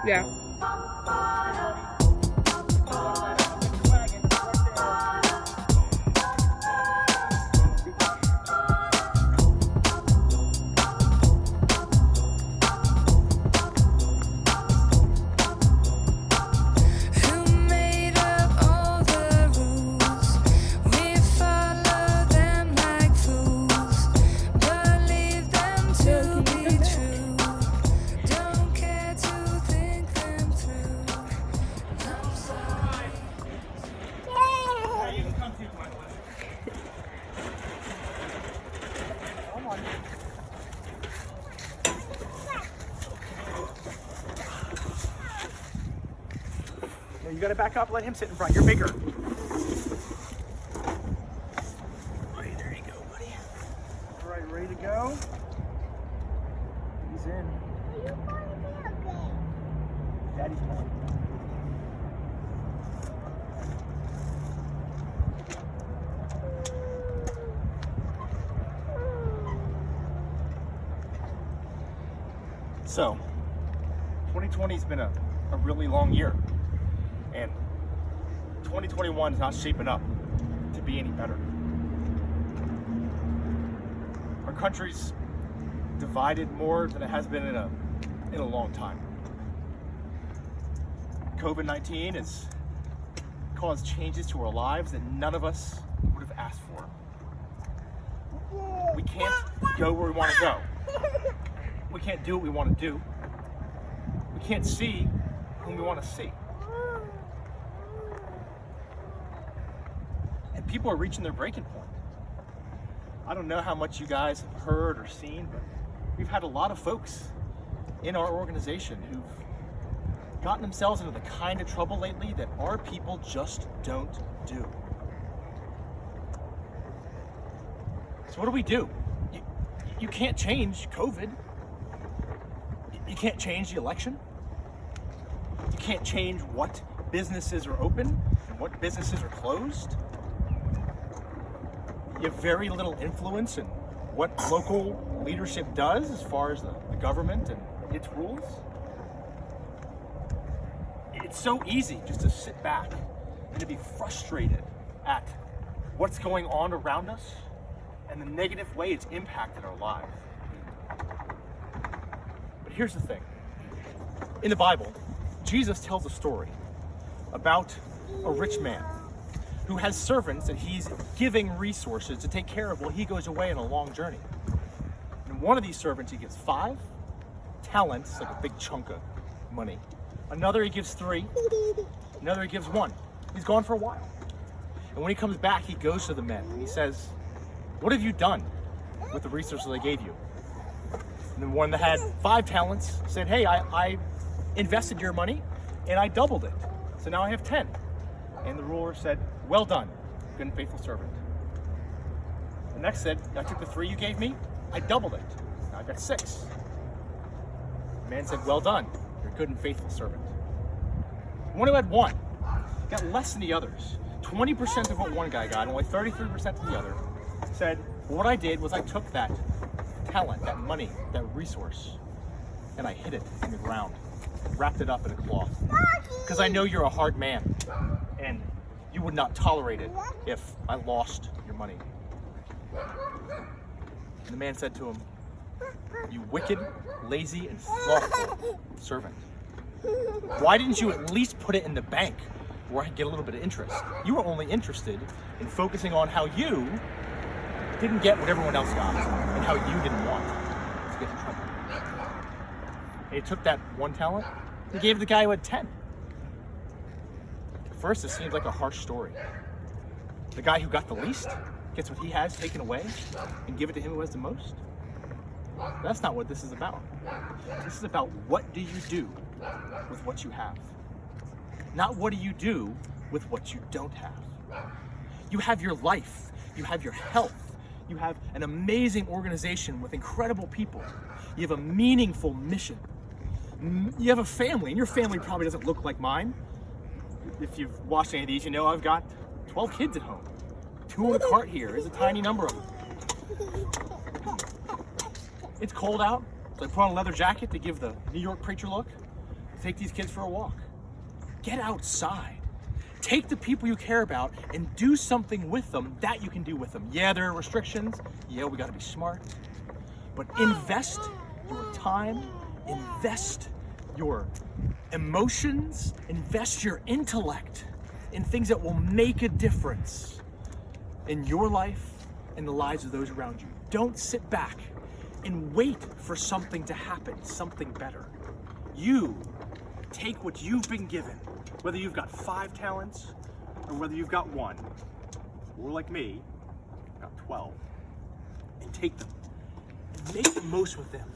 Yeah. You gotta back up, let him sit in front. You're bigger. Right, there you go, buddy. All right, ready to go? He's in. Daddy's pulling. So, 2020's been a really long year. And 2021 is not shaping up to be any better. Our country's divided more than it has been in a long time. COVID-19 has caused changes to our lives that none of us would have asked for. We can't go where we want to go. We can't do what we want to do. We can't see whom we want to see. People are reaching their breaking point. I don't know how much you guys have heard or seen, but we've had a lot of folks in our organization who've gotten themselves into the kind of trouble lately that our people just don't do. So what do? You can't change COVID. You can't change the election. You can't change what businesses are open and what businesses are closed. You have very little influence in what local leadership does as far as the government and its rules. It's so easy just to sit back and to be frustrated at what's going on around us and the negative way it's impacted our lives. But here's the thing. In the Bible, Jesus tells a story about a rich man who has servants that he's giving resources to take care of while he goes away on a long journey. And one of these servants he gives 5 talents, like a big chunk of money. Another he gives 3, another he gives 1. He's gone for a while. And when he comes back, he goes to the men and he says, "What have you done with the resources I gave you?" And the one that had 5 talents said, "Hey, I invested your money and I doubled it. So now I have 10. And the ruler said, "Well done, good and faithful servant." The next said, "I took the 3 you gave me, I doubled it. Now I've got 6. The man said, "Well done, you're a good and faithful servant." The one who had 1 got less than the others. 20% of what one guy got, only 33% of the other, said, "What I did was I took that talent, that money, that resource, and I hid it in the ground, wrapped it up in a cloth. Because I know you're a hard man, and you would not tolerate it if I lost your money." And the man said to him, "You wicked, lazy, and slothful servant. Why didn't you at least put it in the bank where I could get a little bit of interest? You were only interested in focusing on how you didn't get what everyone else got and how you didn't want to get in trouble." And he took that 1 talent and gave the guy who had 10. At first, it seems like a harsh story. The guy who got the least gets what he has taken away and give it to him who has the most. That's not what this is about. This is about what do you do with what you have. Not what do you do with what you don't have. You have your life, you have your health, you have an amazing organization with incredible people. You have a meaningful mission. You have a family, and your family probably doesn't look like mine. If you've watched any of these, you know I've got 12 kids at home. 2 in a cart here is a tiny number of them. It's cold out, so I put on a leather jacket to give the New York preacher look. Take these kids for a walk. Get outside. Take the people you care about and do something with them that you can do with them. Yeah, there are restrictions. Yeah, we gotta be smart. But invest your time, invest your emotions, invest your intellect in things that will make a difference in your life and the lives of those around you. Don't sit back and wait for something to happen, something better. You take what you've been given, whether you've got 5 talents or whether you've got 1, or like me, got 12, and take them. Make the most with them.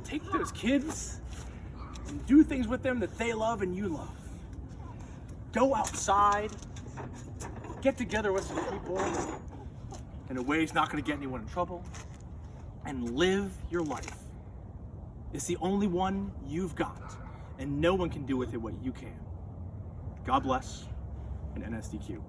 Take those kids and do things with them that they love and you love. Go outside, get together with some people in a way it's not going to get anyone in trouble, and live your life. It's the only one you've got, and no one can do with it what you can. God bless, and NSDQ.